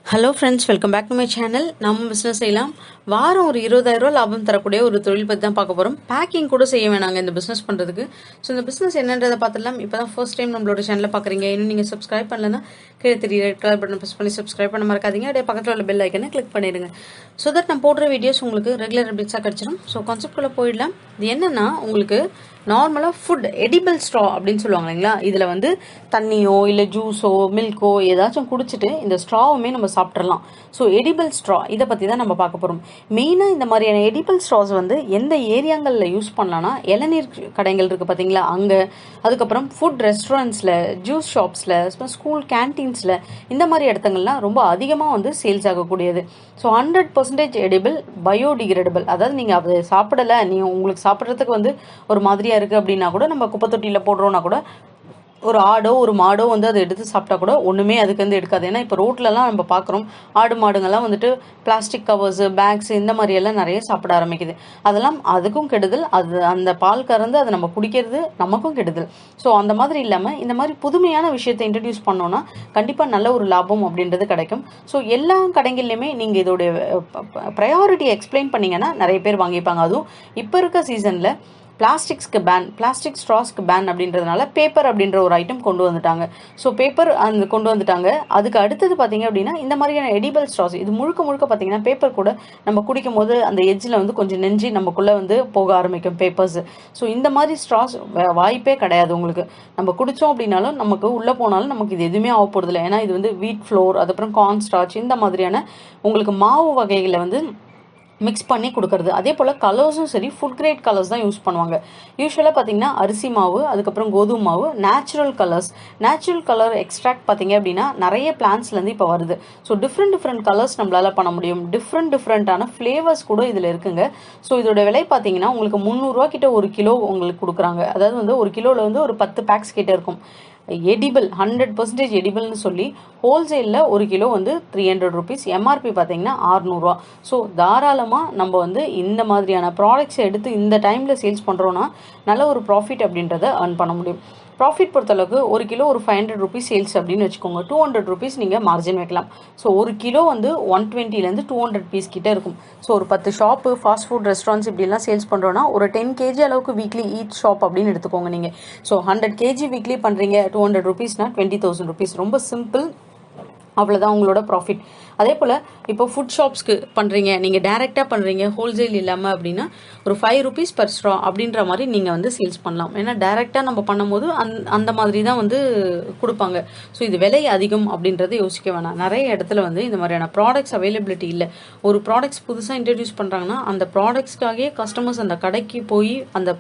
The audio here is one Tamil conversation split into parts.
Hello friends, welcome back to my channel. நம்ம பிஸ்னஸ் செய்யலாம். வாரம் ஒரு 20,000 லாபம் தரக்கூடிய ஒரு தொழில் பற்றி தான் பார்க்க போகிறோம். பேக்கிங் கூட செய்ய வேணாங்க இந்த பிஸ்னஸ் பண்ணுறதுக்கு. ஸோ இந்த பிஸ்னஸ் என்னன்றதை பார்த்துடலாம். இப்போ தான் ஃபர்ஸ்ட் டைம் நம்மளோட சேனலில் பார்க்குறீங்க. இன்னும் நீங்கள் சப்ஸ்கிரைப் பண்ணலன்னா கீழே தெரிய ரெட் கலர் பட்டன் ப்ரெஸ் பண்ணி சப்ஸ்கிரைப் பண்ண மறக்காதீங்க. அப்படியே பக்கத்தில் உள்ள பெல் ஐக்கனை கிளிக் பண்ணிடுங்க. ஸோ தட் நான் போடுற வீடியோஸ் உங்களுக்கு ரெகுலர் அப்டேட்ஸாக கிடச்சிடும். ஸோ கான்செப்ட்குள்ளே போயிடலாம். இது என்னென்னா, உங்களுக்கு நார்மலாக ஃபுட் எடிபிள் ஸ்ட்ரா அப்படின்னு சொல்லுவாங்க இல்லைங்களா. இதில் வந்து தண்ணியோ இல்லை ஜூஸோ மில்கோ ஏதாச்சும் குடிச்சிட்டு இந்த ஸ்ட்ராவுமே நம்ம சாப்பிட்றலாம். ஸோ எடிபிள் ஸ்ட்ரா இதை பற்றி தான் நம்ம பார்க்க போகிறோம். மெயினாக இந்த மாதிரியான எடிபிள் ஸ்ட்ராஸ் வந்து எந்த ஏரியாங்களில் யூஸ் பண்ணலான்னா, இளநீர் கடைகள் இருக்குது பார்த்தீங்களா, அங்கே, அதுக்கப்புறம் ஃபுட் ரெஸ்டாரண்ட்ஸில், ஜூஸ் ஷாப்ஸில், ஸ்கூல் கேன்டீன்ஸில், இந்த மாதிரி இடத்துங்கள்லாம் ரொம்ப அதிகமாக வந்து சேல்ஸ் ஆகக்கூடியது. So 100% edible, biodegradable. அதாவது நீங்கள் அதை சாப்பிடலை, நீங்கள் உங்களுக்கு சாப்பிட்றதுக்கு வந்து ஒரு மாதிரியாக இருக்குது அப்படின்னா கூட, நம்ம குப்பை தொட்டியில் போடுறோன்னா கூட, ஒரு ஆடோ ஒரு மாடோ வந்து அதை எடுத்து சாப்பிட்டா கூட ஒன்றுமே அதுக்கு வந்து எடுக்காது. ஏன்னா இப்போ ரோட்லலாம் நம்ம பார்க்குறோம், ஆடு மாடுங்கள்லாம் வந்துட்டு பிளாஸ்டிக் கவர்ஸு, பேக்ஸு, இந்த மாதிரியெல்லாம் நிறைய சாப்பிட ஆரம்பிக்குது. அதெல்லாம் அதுக்கும் கெடுதல். அது அந்த பால் கறந்து அதை நம்ம குடிக்கிறது நமக்கும் கெடுதல். ஸோ அந்த மாதிரி இல்லாமல் இந்த மாதிரி புதுமையான விஷயத்தை இன்ட்ரடியூஸ் பண்ணோன்னா கண்டிப்பாக நல்ல ஒரு லாபம் அப்படின்றது கிடைக்கும். ஸோ எல்லா கடைகள்லையுமே நீங்கள் இதோடைய ப்ரையாரிட்டியை எக்ஸ்பிளைன் பண்ணிங்கன்னா நிறைய பேர் வாங்கிப்பாங்க. அதுவும் இப்போ இருக்க சீசனில் பிளாஸ்டிக்ஸ்க்கு பேன், பிளாஸ்டிக் ஸ்ட்ராஸ்க்கு பேன் அப்படின்றதுனால பேப்பர் அப்படின்ற ஒரு ஐட்டம் கொண்டு வந்துட்டாங்க. ஸோ பேப்பர் அந்த கொண்டு வந்துட்டாங்க. அதுக்கு அடுத்தது பார்த்தீங்க அப்படின்னா இந்த மாதிரியான எடிபிள் ஸ்ட்ராஸ், இது முழுக்க பார்த்தீங்கன்னா பேப்பர் கூட நம்ம குடிக்கும் போது அந்த எட்ஜில் வந்து கொஞ்சம் நெஞ்சு நமக்குள்ளே வந்து போக ஆரம்பிக்கும் பேப்பர்ஸ். ஸோ இந்த மாதிரி ஸ்ட்ராஸ் வாய்ப்பே கிடையாது உங்களுக்கு. நம்ம குடித்தோம் அப்படின்னாலும் நமக்கு உள்ளே போனாலும் நமக்கு இது எதுவுமே ஆக போகிறதில்ல. ஏன்னா இது வந்து வீட் ஃப்ளோர், அதுக்கப்புறம் கார்ன் ஸ்டார்ச், இந்த மாதிரியான உங்களுக்கு மாவு வகைகளை வந்து மிக்ஸ் பண்ணி கொடுக்கறது. அதே போல் கலர்ஸும் சரி, ஃபுட் கிரேட் கலர்ஸ் தான் யூஸ் பண்ணுவாங்க. யூஸ்வலாக பார்த்தீங்கன்னா அரிசி மாவு, அதுக்கப்புறம் கோதுமை மாவு, natural colours, natural colour extract பார்த்தீங்க அப்படின்னா நிறைய பிளான்ஸ்லேருந்து இப்போ வருது. ஸோ டிஃப்ரெண்ட் கலர்ஸ் நம்மளால் பண்ண முடியும். டிஃப்ரெண்ட்டான ஃப்ளேவர்ஸ் கூட இதில் இருக்குங்க. ஸோ இதோட விலை பார்த்தீங்கன்னா உங்களுக்கு 300 ரூபா கிட்ட ஒரு கிலோ உங்களுக்கு கொடுக்குறாங்க. அதாவது வந்து ஒரு கிலோவில் வந்து ஒரு 10 பேக்ஸ் கிட்ட இருக்கும். எடிபிள், 100% எடிபிள்னு சொல்லி ஹோல்சேலில் ஒரு கிலோ வந்து 300 ருபீஸ், எம்ஆர்பி பார்த்தீங்கன்னா 600 ரூபா. ஸோ தாராளமாக நம்ம வந்து இந்த மாதிரியான ப்ராடக்ட்ஸை எடுத்து இந்த டைமில் சேல்ஸ் பண்ணுறோன்னா நல்ல ஒரு ப்ராஃபிட் அப்படின்றத earn பண்ண முடியும். ப்ராஃபிட் பொறுத்தளவுக்கு ஒரு கிலோ ஒரு 500 ருபீஸ் சேல்ஸ் அப்படின்னு வச்சுக்கோங்க. 200 ருபீஸ் நீங்கள் மார்ஜின் வைக்கலாம். ஸோ ஒரு கிலோ வந்து 120லேருந்து 200 பீஸ் கிட்ட இருக்கும். ஸோ ஒரு 10 ஷாப்பு, ஃபாஸ்ட் ஃபுட் ரெஸ்டாரண்ட்ஸ் இப்படிலாம் சேல்ஸ் பண்ணுறோன்னா ஒரு 10 kg அளவுக்கு வீக்லி ஈச் ஷாப் அப்படின்னு எடுத்துக்கோங்க நீங்கள். ஸோ 100 kg வீக்லி பண்ணுறீங்க, 200 ருபீஸ்னால் 20,000 ருபீஸ். ரொம்ப சிம்பிள், அவ்வளோதான் உங்களோட ப்ராஃபிட். அதே போல் இப்போ ஃபுட் ஷாப்ஸ்க்கு பண்ணுறீங்க, நீங்கள் டைரெக்டாக பண்ணுறீங்க ஹோல்சேல் இல்லாமல் அப்படின்னா ஒரு 5 ருபீஸ் பர் ஸ்ட்ரா அப்படின்ற மாதிரி நீங்கள் வந்து சேல்ஸ் பண்ணலாம். ஏன்னா டைரெக்டாக நம்ம பண்ணும்போது அந்த மாதிரி தான் வந்து கொடுப்பாங்க. ஸோ இது விலை அதிகம் அப்படின்றத யோசிக்க வேணாம். நிறைய இடத்துல வந்து இந்த மாதிரியான ப்ராடக்ட்ஸ் அவைலபிலிட்டி இல்லை. ஒரு ப்ராடக்ட்ஸ் புதுசாக இன்ட்ரடியூஸ் பண்ணுறாங்கன்னா அந்த ப்ராடக்ட்ஸ்க்காகவே கஸ்டமர்ஸ் அந்த கடைக்கு போய் அந்த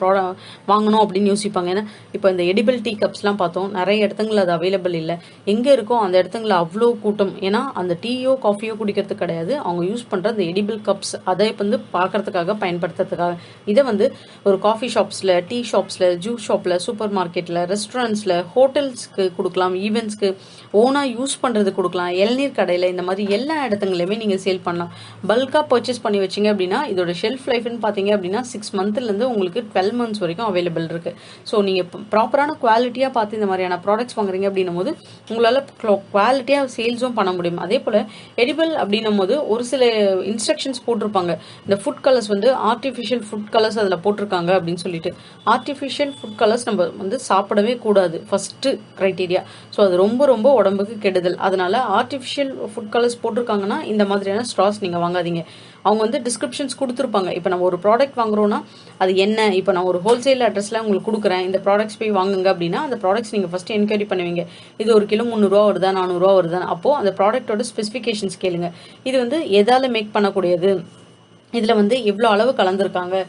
வாங்கணும் அப்படின்னு யோசிப்பாங்க. ஏன்னா இப்போ இந்த எடிபிள் டீ கப்ஸ்லாம் பார்த்தோம், நிறைய இடத்துங்களில் அது அவைலபிள் இல்லை. எங்கே இருக்கோ அந்த இடத்துங்களில் அவ்வளோ கூட்டம். ஏன்னா அந்த டீயோ காஃபியோ குடிக்கிறதுக்கு கிடையாது, அவங்க யூஸ் பண்ணுற அந்த எடிபிள் கப்ஸ் அதை வந்து பார்க்கறதுக்காக, பயன்படுத்துறதுக்காக. இதை வந்து ஒரு காஃபி ஷாப்ஸில், டீ ஷாப்ஸில், ஜூஸ் ஷாப்பில், சூப்பர் மார்க்கெட்டில், ரெஸ்டாரண்ட்ஸில், ஹோட்டல்ஸ்க்கு கொடுக்கலாம், ஈவெண்ட்ஸ்க்கு ஓனாக யூஸ் பண்ணுறது கொடுக்கலாம், இளநீர் கடையில், இந்த மாதிரி எல்லா இடத்துங்களையுமே நீங்கள் சேல் பண்ணலாம். பல்காக பர்ச்சேஸ் பண்ணி வச்சிங்க அப்படின்னா இதோட ஷெல்ஃப் லைஃப்னு பார்த்தீங்க அப்படின்னா 6 மந்த்லேருந்து உங்களுக்கு 12 மந்த்ஸ் வரைக்கும் அவைலபிள் இருக்குது. ஸோ நீங்கள் ப்ராப்பரான குவாலிட்டியாக பார்த்து இந்த மாதிரியான ப்ராடக்ட்ஸ் வாங்குறீங்க அப்படின்னும் போது உங்களால் குவாலிட்டியாக சேல்ஸும் பண்ண முடியும். அதே போல் எடிபிள் அப்படின்னும் போது ஒரு சில இன்ஸ்ட்ரக்ஷன்ஸ் போட்டிருப்பாங்க. இந்த ஃபுட் கலர்ஸ் வந்து ஆர்டிஃபிஷியல் ஃபுட் கலர்ஸ் அதில் போட்டிருக்காங்க அப்படின்னு சொல்லிட்டு. ஆர்டிஃபிஷியல் ஃபுட் கலர்ஸ் நம்ம வந்து சாப்பிடவே கூடாது, ஃபர்ஸ்ட் க்ரைட்டீரியா. ஸோ அது ரொம்ப உடம்புக்கு கெடுதல். அதனால ஆர்டிஃபிஷியல் ஃபுட் கலர்ஸ் போட்டிருக்காங்கன்னா இந்த மாதிரியான ஸ்ட்ராஸ் நீங்கள் வாங்காதீங்க. அவங்க வந்து டிஸ்கிரிப்ஷன்ஸ் கொடுத்துருப்பாங்க. இப்போ நம்ம ஒரு ப்ராடக்ட் வாங்குறோன்னா அது என்ன, இப்போ நான் ஒரு ஹோல்சேல் அட்ரஸில் உங்களுக்கு கொடுக்குறேன், இந்த ப்ராடக்ட்ஸ் போய் வாங்குங்க அப்படின்னா அந்த ப்ராடக்ட்ஸ் நீங்கள் ஃபஸ்ட்டு என்கொயரி பண்ணுவீங்க. இது ஒரு கிலோ 300 ரூபா வருதா, 400 ரூபா வருதா, அப்போது அந்த ப்ராடக்ட்டோட ஸ்பெசிஃபிகேஷன்ஸ் கேளுங்க. இது வந்து எதால் மேக் பண்ணக்கூடியது, இதில் வந்து எவ்வளோ அளவு கலந்துருக்காங்க,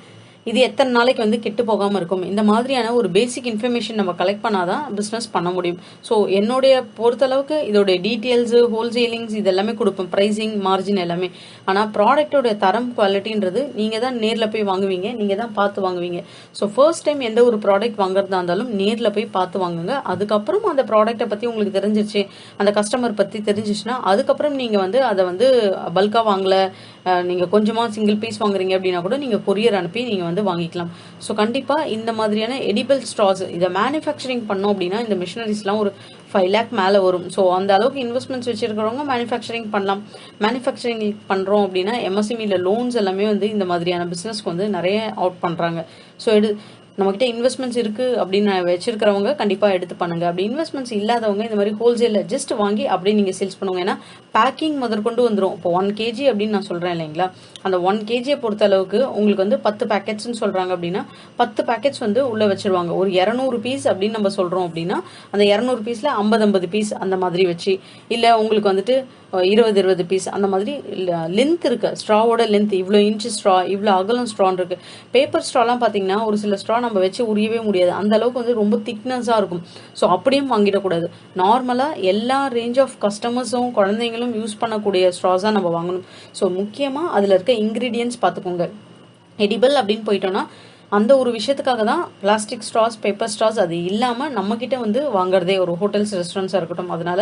இது எத்தனை நாளைக்கு வந்து கெட்டு போகாமல் இருக்கும், இந்த மாதிரியான ஒரு பேசிக் இன்ஃபர்மேஷன் நம்ம கலெக்ட் பண்ணாதான் பிஸ்னஸ் பண்ண முடியும். ஸோ என்னுடைய பொறுத்தளவுக்கு இதோடைய டீட்டெயில்ஸு, ஹோல்சேலிங்ஸ் இதெல்லாமே கொடுப்பேன், ப்ரைஸிங், மார்ஜின் எல்லாமே. ஆனால் ப்ராடக்டோடைய தரம், குவாலிட்டின்றது நீங்கள் தான் நேரில் போய் வாங்குவீங்க, நீங்கள் தான் பார்த்து வாங்குவீங்க. ஸோ ஃபர்ஸ்ட் டைம் எந்த ஒரு ப்ராடக்ட் வாங்குறதா இருந்தாலும் நேரில் போய் பார்த்து வாங்குங்க. அதுக்கப்புறம் அந்த ப்ராடக்ட்டை பற்றி உங்களுக்கு தெரிஞ்சிருச்சு, அந்த கஸ்டமர் பற்றி தெரிஞ்சிச்சுன்னா அதுக்கப்புறம் நீங்கள் வந்து அதை வந்து பல்காக வாங்கலை, நீங்கள் கொஞ்சமாக சிங்கிள் பீஸ் வாங்குறீங்க அப்படின்னா கூட நீங்கள் கொரியர் அனுப்பி நீங்கள் வந்து வாங்கிக்கலாம். ஸோ கண்டிப்பாக இந்த மாதிரியான எடிபிள் ஸ்ட்ராஸ் இதை மேனுஃபேக்சரிங் பண்ணோம் அப்படின்னா இந்த மிஷினரிஸ்லாம் ஒரு 5 lakh மேலே வரும். ஸோ அந்த அளவுக்கு இன்வெஸ்ட்மெண்ட்ஸ் வச்சிருக்கிறவங்க மேனுஃபேக்சரிங் பண்ணலாம். மேனுஃபேக்சரிங் பண்ணுறோம் அப்படின்னா எம்எஸ்எம்இல லோன்ஸ் எல்லாமே வந்து இந்த மாதிரியான பிஸ்னஸ்க்கு வந்து நிறைய அவுட் பண்ணுறாங்க. ஸோ நம்மகிட்ட இன்வெஸ்ட்மெண்ட்ஸ் இருக்குது அப்படின்னு வச்சிருக்கிறவங்க கண்டிப்பாக எடுத்து பண்ணுங்க. அப்படி இன்வெஸ்ட்மெண்ட்ஸ் இல்லாதவங்க இந்த மாதிரி ஹோல்சேலில் ஜஸ்ட் வாங்கி அப்படியே நீங்கள் சேல்ஸ் பண்ணுவாங்க. ஏன்னா பேக்கிங் முதற்கொண்டு வந்துடும். இப்போ 1 kg அப்படின்னு நான் சொல்கிறேன் இல்லைங்களா, அந்த 1 kg பொறுத்த அளவுக்கு உங்களுக்கு வந்து 10 பேக்கெட்ஸ்ன்னு சொல்கிறாங்க அப்படின்னா 10 பேக்கெட்ஸ் வந்து உள்ளே வச்சிருவாங்க. ஒரு 200 பீஸ் அப்படின்னு நம்ம சொல்கிறோம் அப்படின்னா அந்த 200 பீஸில் 50 பீஸ் அந்த மாதிரி வச்சு, இல்லை உங்களுக்கு வந்துட்டு 20 பீஸ் அந்த மாதிரி லென்த் இருக்கு. ஸ்ட்ராவோட லென்த் இவ்வளோ இன்ச்சு ஸ்ட்ரா, இவ்வளோ அகலம் ஸ்ட்ரான் இருக்கு. பேப்பர் ஸ்ட்ராலாம் பார்த்தீங்கன்னா ஒரு சில ஸ்ட்ரா நம்ம வச்சு உரியவே முடியாது, அந்த அளவுக்கு வந்து ரொம்ப திக்னஸாக இருக்கும். ஸோ அப்படியும் வாங்கிடக்கூடாது. நார்மலாக எல்லா ரேஞ்ச் ஆஃப் கஸ்டமர்ஸும் குழந்தைங்களும் யூஸ் பண்ணக்கூடிய ஸ்ட்ராஸாக நம்ம வாங்கணும். ஸோ முக்கியமாக அதில் இருக்க இன்க்ரீடியன்ட்ஸ் பார்த்துக்கோங்க. எடிபிள் அப்படின்னு போயிட்டோம்னா அந்த ஒரு விஷயத்துக்காக தான் பிளாஸ்டிக் ஸ்ட்ராஸ், பேப்பர் ஸ்ட்ராஸ் அது இல்லாமல் நம்மக்கிட்ட வந்து வாங்குறதே ஒரு ஹோட்டல்ஸ் ரெஸ்டாரண்ட்ஸாக இருக்கட்டும். அதனால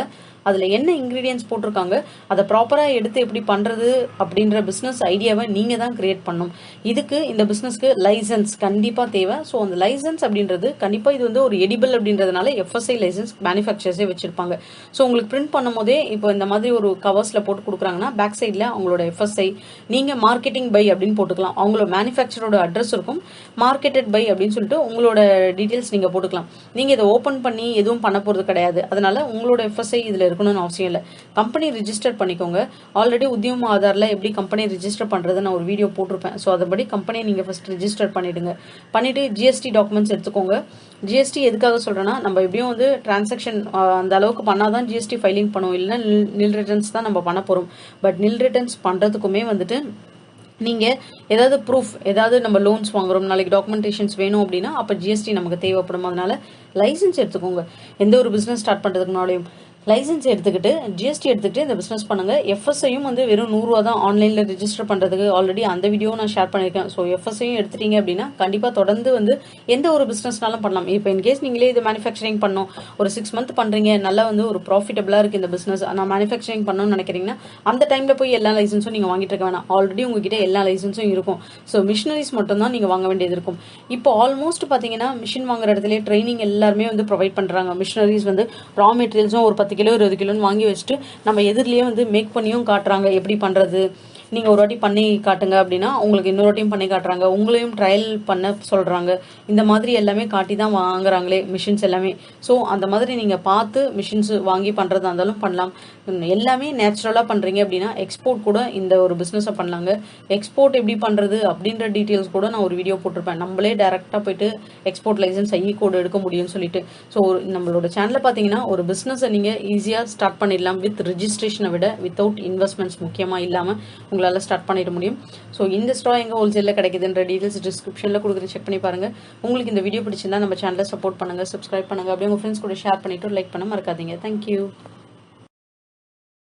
அதில் என்ன இன்க்ரீடியன்ட்ஸ் போட்டிருக்காங்க அதை ப்ராப்பராக எடுத்து எப்படி பண்ணுறது அப்படின்ற பிஸ்னஸ் ஐடியாவை நீங்கள் தான் கிரியேட் பண்ணணும். இதுக்கு இந்த பிஸ்னஸ்க்கு லைசன்ஸ் கண்டிப்பாக தேவை. ஸோ அந்த லைசன்ஸ் அப்படின்றது கண்டிப்பாக இது வந்து ஒரு எடிபிள் அப்படின்றதுனால எஃப்எஸ்ஐ லைசன்ஸ் மேனுஃபேக்சர்ஸே வச்சிருப்பாங்க. ஸோ உங்களுக்கு பிரிண்ட் பண்ணும் போதே இப்போ இந்த மாதிரி ஒரு கவர்ஸில் போட்டு கொடுக்குறாங்கன்னா பேக் சைடில் அவங்களோட எஃப்எஸ்ஐ, நீங்கள் மார்க்கெட்டிங் பை அப்படின்னு போட்டுக்கலாம். அவங்களோட மேனுஃபேக்சரோட அட்ரஸ் இருக்கும், மார்க்கெட்டட் பை அப்படின்னு சொல்லிட்டு உங்களோட டீட்டெயில்ஸ் நீங்கள் போட்டுக்கலாம். நீங்கள் இதை ஓப்பன் பண்ணி எதுவும் பண்ண போகிறது கிடையாது. அதனால உங்களோட எஃப்எஸ்ஐ இதில் இருக்கணும்னு அவசியம் இல்லை. கம்பெனி ரிஜிஸ்டர் பண்ணிக்கோங்க. ஆல்ரெடி உத்தியோக ஆதாரில் எப்படி கம்பெனி ரிஜிஸ்டர் பண்ணுறது நான் ஒரு வீடியோ போட்டிருப்பேன். ஸோ அதன்படி கம்பெனியை நீங்கள் ஃபர்ஸ்ட் ரிஜிஸ்டர் பண்ணிவிட்டு ஜிஎஸ்டி டாக்குமெண்ட்ஸ் எடுத்துக்கோங்க. ஜிஎஸ்டி எதுக்காக சொல்கிறேன்னா, நம்ம எப்படியும் வந்து டிரான்சாக்ஷன் அந்த அளவுக்கு பண்ணாதான் ஜிஎஸ்டி ஃபைலிங் பண்ணுவோம், இல்லைன்னா நில் ரிட்டர்ன்ஸ் தான் நம்ம பண்ண போகிறோம். பட் நில் ரிட்டர்ன்ஸ் பண்ணுறதுக்குமே வந்துட்டு நீங்கள் ஏதாவது ப்ரூஃப், ஏதாவது நம்ம லோன்ஸ் வாங்குறோம், நாளைக்கு டாக்குமெண்டேஷன்ஸ் வேணும் அப்படின்னா அப்போ ஜிஎஸ்டி நமக்கு தேவைப்படும். அதனால லைசன்ஸ் எடுத்துக்கோங்க. எந்த ஒரு பிஸ்னஸ் ஸ்டார்ட் பண்ணுறதுக்கு முன்னாடியும் லைசன்ஸ் எடுத்துக்கிட்டு ஜிஎஸ்டி எடுத்துக்கிட்டு இந்த பிஸ்னஸ் பண்ணுங்கள். எஃப்எஸ்ஐயும் வந்து வெறும் 100 ரூபா தான் ஆன்லைனில் ரிஜிஸ்டர் பண்ணுறதுக்கு. ஆல்ரெடி அந்த வீடியோ நான் ஷேர் பண்ணியிருக்கேன். ஸோ எஃப்எஸ்ஐயும் எடுத்துட்டீங்க அப்படின்னா கண்டிப்பாக தொடர்ந்து வந்து எந்த ஒரு பிஸ்னஸ்னாலும் பண்ணலாம். இப்போ இன்கேஸ் நீங்களே இது மேனுஃபேக்சரிங் பண்ணோம், ஒரு 6 மந்த் பண்ணுறீங்க, நல்லா வந்து ஒரு ப்ராஃபிட்டபிளாக இருக்குது இந்த பிஸ்னஸ், நான் மேனுஃபேக்சரிங் பண்ணணும்னு நினைக்கிறீங்கன்னா அந்த டைமில் போய் எல்லா லைசன்ஸும் நீங்கள் வாங்கிட்டு இருக்க வேணாம். ஆல்ரெடி உங்ககிட்ட எல்லா லைசன்ஸும் இருக்கும். ஸோ மிஷினரிஸ் மட்டும் தான் நீங்கள் வாங்க வேண்டியது இருக்கும். இப்போ ஆல்மோஸ்ட் பார்த்தீங்கன்னா மிஷின் வாங்குற இடத்துல ட்ரைனிங் எல்லாருமே வந்து ப்ரொவைட் பண்ணுறாங்க. மிஷினரிஸ் வந்து ரா மெட்டீரியல்ஸும் ஒரு 10 கிலோ 20 கிலோன்னு வாங்கி வச்சுட்டு நம்ம எதிரிலேயே வந்து மேக் பண்ணியும் காட்டுறாங்க எப்படி பண்ணுறது. நீங்கள் ஒரு வாட்டி பண்ணி காட்டுங்க அப்படின்னா உங்களுக்கு இன்னொரு வாட்டியும் பண்ணி காட்டுறாங்க, உங்களையும் ட்ரையல் பண்ண சொல்கிறாங்க. இந்த மாதிரி எல்லாமே காட்டி தான் வாங்குறாங்களே மிஷின்ஸ் எல்லாமே. ஸோ அந்த மாதிரி நீங்கள் பார்த்து மிஷின்ஸ் வாங்கி பண்ணுறதா இருந்தாலும் பண்ணலாம். எல்லாமே நேச்சுரலாக பண்ணுறீங்க அப்படின்னா எக்ஸ்போர்ட் கூட இந்த ஒரு பிஸ்னஸை பண்ணலாங்க. எக்ஸ்போர்ட் எப்படி பண்ணுறது அப்படின்ற டீட்டெயில்ஸ் கூட நான் ஒரு வீடியோ போட்டிருப்பேன். நம்மளே டேரெக்டாக போயிட்டு எக்ஸ்போர்ட் லைசன்ஸ் ஐஇ கோடு எடுக்க முடியும்னு சொல்லிட்டு. ஸோ நம்மளோட சேனலில் பார்த்தீங்கன்னா ஒரு பிஸ்னஸை நீங்கள் ஈஸியாக ஸ்டார்ட் பண்ணிடலாம் வித் ரிஜிஸ்ட்ரேஷனை விட வித்தவுட் இன்வெஸ்ட்மெண்ட்ஸ் முக்கியமாக இல்லாமல் உங்களால் ஸ்டார்ட் பண்ணிட முடியும். ஸோ இந்த ஸ்ட்ரா எங்கே ஹோல்சேலில் கிடைக்குதுன்ற டீட்டெயில்ஸ் டிஸ்கிரிப்ஷனில் கொடுக்குறேன், செக் பண்ணி பாருங்கள். உங்களுக்கு இந்த வீடியோ பிடிச்சிருந்தா நம்ம சேனலை சப்போர்ட் பண்ணுங்கள், சப்ஸ்கிரைப் பண்ணுங்கள், அப்படியே உங்கள் ஃப்ரெண்ட்ஸ் கூட ஷேர் பண்ணிவிட்டு லைக் பண்ண மறக்காதீங்க. தேங்க்யூ.